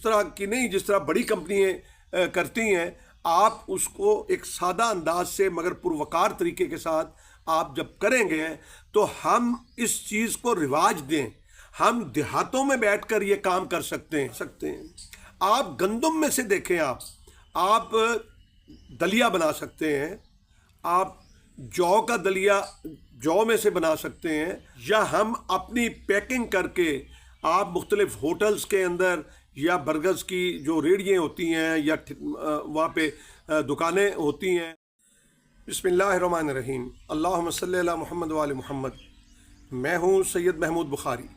तरह की नहीं जिस तरह बड़ी कंपनियाँ करती हैं। आप उसको एक सादा अंदाज से मगर पुरवकार तरीके के साथ आप जब करेंगे तो हम इस चीज़ को रिवाज दें। हम देहातों में बैठकर ये काम कर सकते हैं। आप गंदम में से देखें, आप दलिया बना सकते हैं, आप जौ का दलिया जौ में से बना सकते हैं, या हम अपनी पैकिंग करके आप मुख्तलिफ होटल्स के अंदर या बर्गर्स की जो रेहड़ियाँ होती हैं या वहाँ पे दुकानें होती हैं। बिस्मिल्लाहिर्रहमानिर्रहीम, अल्लाहुम्मा सल्ली अला मुहम्मद व आले मुहम्मद। मैं हूँ सैयद महमूद बुखारी,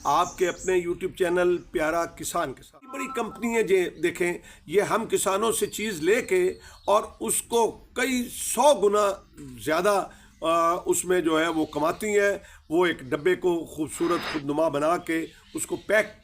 आपके अपने यूट्यूब चैनल प्यारा किसान के साथ। बड़ी कंपनी है, ये देखें, ये हम किसानों से चीज़ लेके और उसको कई 100 गुना ज़्यादा उसमें जो है वो कमाती हैं। वो एक डब्बे को खूबसूरत खुदनुमा बना के उसको पैक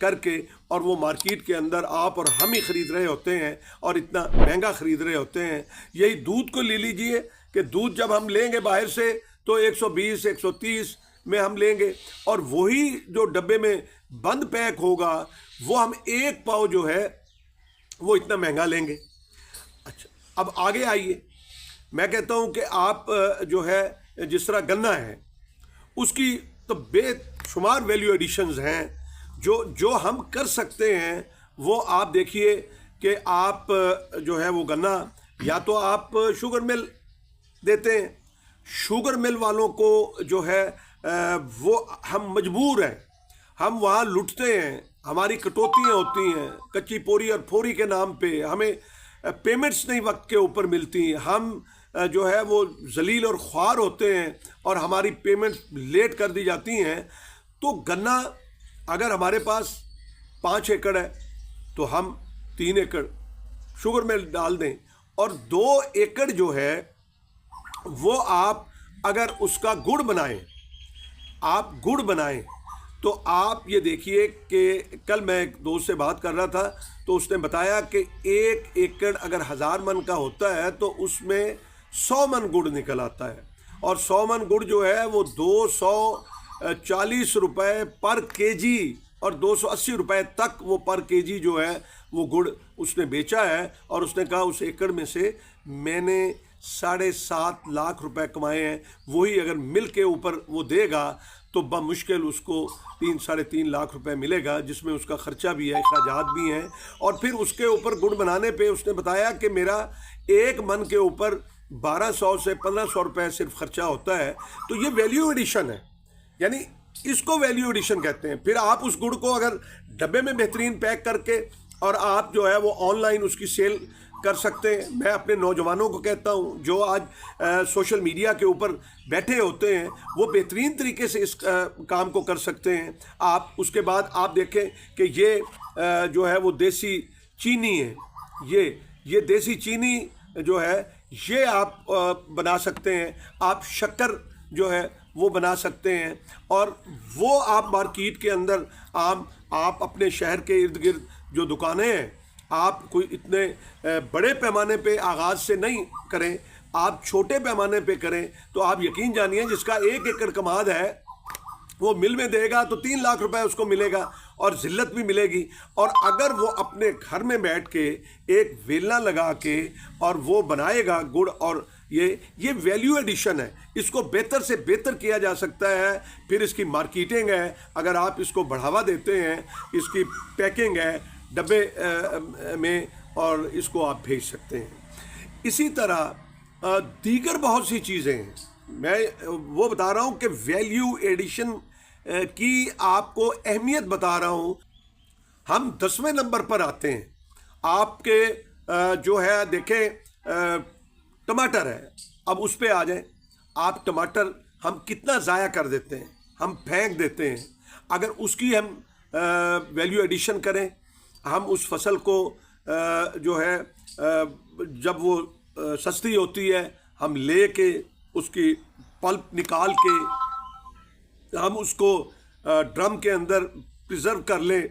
करके और वो मार्केट के अंदर आप और हम ही ख़रीद रहे होते हैं और इतना महंगा ख़रीद रहे होते हैं। यही दूध को ले लीजिए कि दूध जब हम लेंगे बाहर से तो 120 130 में हम लेंगे, और वही जो डब्बे में बंद पैक होगा वो हम एक पाव जो है वो इतना महंगा लेंगे। अच्छा, अब आगे आइए, मैं कहता हूँ कि आप जो है जिस तरह गन्ना है उसकी तो बेशुमार वैल्यू एडिशंस हैं जो हम कर सकते हैं। वो आप देखिए कि आप जो है वो गन्ना या तो आप शुगर मिल देते हैं, शुगर मिल वालों को जो है वो हम मजबूर हैं, हम वहाँ लुटते हैं, हमारी कटौतियाँ होती हैं, कच्ची पोरी और फोरी के नाम पे हमें पेमेंट्स नहीं वक्त के ऊपर मिलती, हम जो है वो जलील और ख्वार होते हैं और हमारी पेमेंट लेट कर दी जाती हैं। तो गन्ना अगर हमारे पास 5 एकड़ है तो हम 3 एकड़ शुगर मिल डाल दें, और 2 एकड़ जो है वो आप अगर उसका गुड़ बनाएं, आप गुड़ बनाएं, तो आप ये देखिए कि कल मैं एक दोस्त से बात कर रहा था तो उसने बताया कि 1 एकड़ अगर 1000 मन का होता है तो उसमें 100 मन गुड़ निकल आता है, और 100 मन गुड़ जो है वो 240 रुपये पर केजी और 280 रुपये तक वो पर केजी जो है वो गुड़ उसने बेचा है। और उसने कहा उस एकड़ में से मैंने 7.5 लाख रुपए कमाए हैं। वही अगर मिल के ऊपर वो देगा तो बमुश्किल उसको 3-3.5 लाख रुपए मिलेगा, जिसमें उसका ख़र्चा भी है, अखराजात भी हैं। और फिर उसके ऊपर गुड़ बनाने पे उसने बताया कि मेरा 1 मन के ऊपर 1200 से 1500 रुपये सिर्फ ख़र्चा होता है। तो ये वैल्यू एडिशन है, यानी इसको वैल्यू एडिशन कहते हैं। फिर आप उस गुड़ को अगर डब्बे में बेहतरीन पैक करके और आप जो है वो ऑनलाइन उसकी सेल कर सकते हैं। मैं अपने नौजवानों को कहता हूं जो आज सोशल मीडिया के ऊपर बैठे होते हैं वो बेहतरीन तरीके से इस काम को कर सकते हैं। आप उसके बाद आप देखें कि ये जो है वो देसी चीनी है, ये देसी चीनी जो है ये आप बना सकते हैं। आप शक्कर जो है वो बना सकते हैं, और वो आप मार्केट के अंदर आप अपने शहर के इर्द गिर्द जो दुकानें हैं, आप कोई इतने बड़े पैमाने पे आगाज़ से नहीं करें, आप छोटे पैमाने पे करें। तो आप यकीन जानिए जिसका 1 एकड़ कमाद है वो मिल में देगा तो 3 लाख रुपए उसको मिलेगा और ज़िल्लत भी मिलेगी। और अगर वो अपने घर में बैठ के एक वेलना लगा के और वो बनाएगा गुड़, और ये वैल्यू एडिशन है, इसको बेहतर से बेहतर किया जा सकता है। फिर इसकी मार्केटिंग है, अगर आप इसको बढ़ावा देते हैं, इसकी पैकिंग है डब्बे में, और इसको आप भेज सकते हैं। इसी तरह दीगर बहुत सी चीज़ें हैं। मैं वो बता रहा हूँ कि वैल्यू एडिशन की आपको अहमियत बता रहा हूँ। हम 10वें नंबर पर आते हैं। आपके जो है देखें टमाटर है, अब उस पे आ जाए। आप टमाटर हम कितना ज़ाया कर देते हैं, हम फेंक देते हैं। अगर उसकी हम वैल्यू एडिशन करें, हम उस फसल को जो है जब वो सस्ती होती है हम ले के उसकी पल्प निकाल के हम उसको ड्रम के अंदर प्रिजर्व कर लें,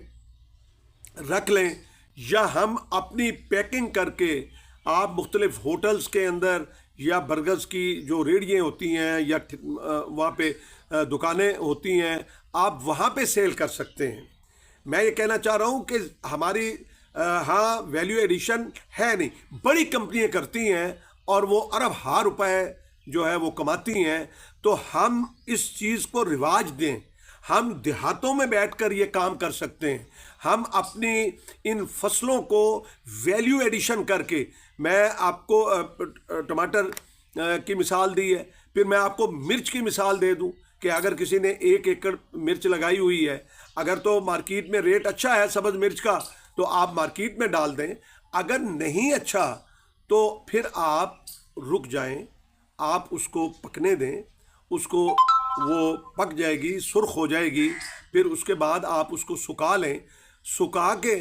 रख लें, या हम अपनी पैकिंग करके आप मुख्तलिफ होटल्स के अंदर या बर्गर्स की जो रेहड़ियाँ होती हैं या वहाँ पे दुकानें होती हैं, आप वहाँ पे सेल कर सकते हैं। मैं ये कहना चाह रहा हूँ कि हमारी हाँ वैल्यू एडिशन है नहीं, बड़ी कंपनियां करती हैं और वो अरब हार रुपए जो है वो कमाती हैं। तो हम इस चीज़ को रिवाज दें, हम देहातों में बैठकर ये काम कर सकते हैं। हम अपनी इन फसलों को वैल्यू एडिशन करके, मैं आपको टमाटर की मिसाल दी है, फिर मैं आपको मिर्च की मिसाल दे दूं कि अगर किसी ने 1 एकड़ मिर्च लगाई हुई है, अगर तो मार्केट में रेट अच्छा है सब्ज़ मिर्च का तो आप मार्केट में डाल दें, अगर नहीं अच्छा तो फिर आप रुक जाएं, आप उसको पकने दें, उसको वो पक जाएगी, सुर्ख हो जाएगी, फिर उसके बाद आप उसको सुखा लें, सुखा के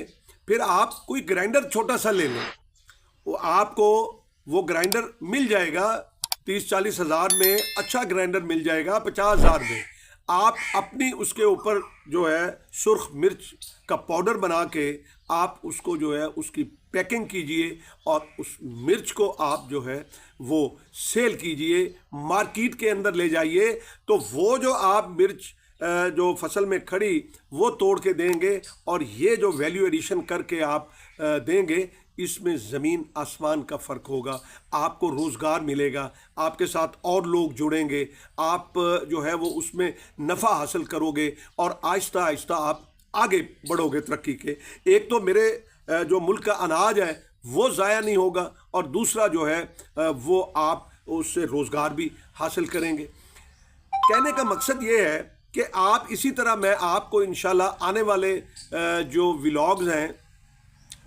फिर आप कोई ग्राइंडर छोटा सा ले लें, वो आपको वो ग्राइंडर मिल जाएगा 30-40 हज़ार में, अच्छा ग्राइंडर मिल जाएगा 50 हज़ार में। आप अपनी उसके ऊपर जो है सुर्ख मिर्च का पाउडर बना के आप उसको जो है उसकी पैकिंग कीजिए और उस मिर्च को आप जो है वो सेल कीजिए, मार्केट के अंदर ले जाइए। तो वो जो आप मिर्च जो फसल में खड़ी वो तोड़ के देंगे और ये जो वैल्यू एडिशन करके आप देंगे, इसमें ज़मीन आसमान का फ़र्क होगा। आपको रोज़गार मिलेगा, आपके साथ और लोग जुड़ेंगे, आप जो है वो उसमें नफ़ा हासिल करोगे और आहिस्ता आहिस्ता आप आगे बढ़ोगे तरक्की के। एक तो मेरे जो मुल्क का अनाज है वो ज़ाया नहीं होगा और दूसरा जो है वो आप उससे रोज़गार भी हासिल करेंगे। कहने का मकसद ये है कि आप इसी तरह मैं आपको इंशाल्लाह आने वाले जो व्लॉग्स हैं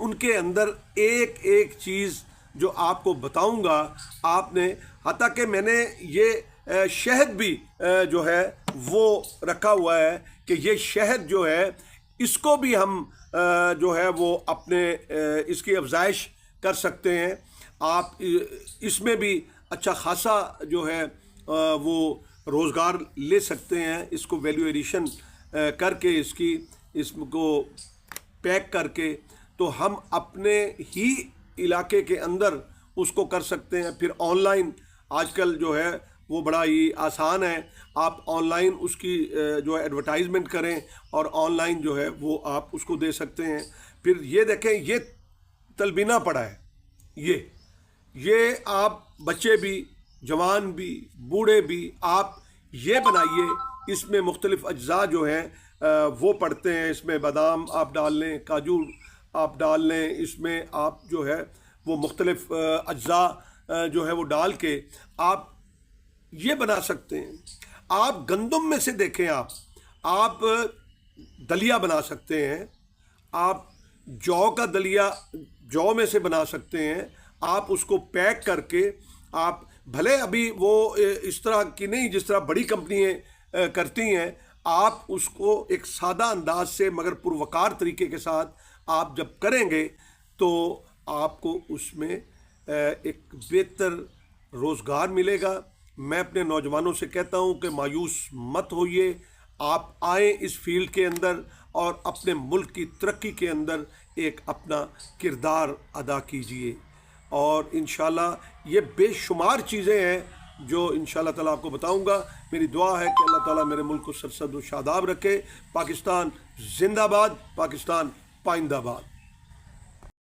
उनके अंदर एक एक चीज़ जो आपको बताऊंगा। आपने हत्ता कि मैंने ये शहद भी जो है वो रखा हुआ है कि ये शहद जो है इसको भी हम जो है वो अपने इसकी अफजाइश कर सकते हैं। आप इसमें भी अच्छा खासा जो है वो रोज़गार ले सकते हैं, इसको वैल्यू एडिशन करके इसको पैक करके तो हम अपने ही इलाके के अंदर उसको कर सकते हैं। फिर ऑनलाइन आजकल जो है वो बड़ा ही आसान है, आप ऑनलाइन उसकी जो है एडवर्टाइजमेंट करें और ऑनलाइन जो है वो आप उसको दे सकते हैं। फिर ये देखें, ये तलबीना पड़ा है, ये आप बच्चे भी, जवान भी, बूढ़े भी, आप ये बनाइए। इसमें मुख्तलिफ़ अज्जा जो हैं वो पड़ते हैं, इसमें बादाम आप डाल लें, काजू आप डाल लें, इसमें आप जो है वो मुख्तलिफ़ अज्जा जो है वो डाल के आप ये बना सकते हैं। आप गंदम में से देखें, आप दलिया बना सकते हैं, आप जौ का दलिया जौ में से बना सकते हैं। आप उसको पैक करके आप भले अभी वो इस तरह की नहीं जिस तरह बड़ी कंपनियां करती हैं, आप उसको एक सादा अंदाज से मगर पुरवकार तरीके के साथ आप जब करेंगे तो आपको उसमें एक बेहतर रोज़गार मिलेगा। मैं अपने नौजवानों से कहता हूं कि मायूस मत होइए, आप आए इस फील्ड के अंदर और अपने मुल्क की तरक्की के अंदर एक अपना किरदार अदा कीजिए। और इंशाल्लाह ये बेशुमार चीज़ें हैं जो इंशाल्लाह ताला आपको बताऊंगा। मेरी दुआ है कि अल्लाह ताला मेरे मुल्क को सरसद व शादाब रखे। पाकिस्तान जिंदाबाद, पाकिस्तान पाइंदाबाद।